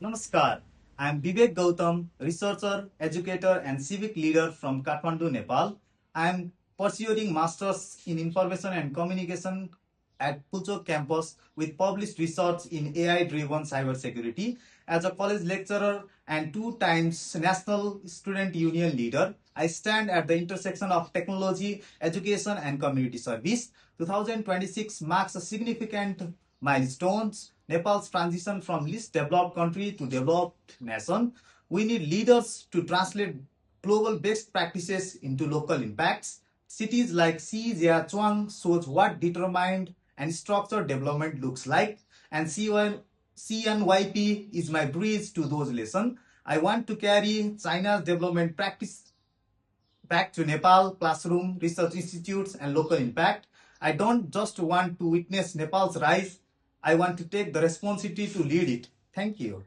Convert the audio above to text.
Namaskar. I am Vivek Gautam, researcher, educator, and civic leader from Kathmandu, Nepal. I am pursuing Masters in Information and Communication at Pulchok campus with published research in AI-driven cybersecurity. As a college lecturer and 2 times National Student Union leader, I stand at the intersection of technology, education, and community service. 2026 marks a significant milestones. Nepal's transition from least developed country to developed nation. We need leaders to translate global best practices into local impacts. Cities like Shijiazhuang shows what determined and structured development looks like, and CNYP is my bridge to those lessons. I want to carry China's development practice back to Nepal, classroom, research institutes, and local impact. I don't just want to witness Nepal's rise, I want to take the responsibility to lead it. Thank you.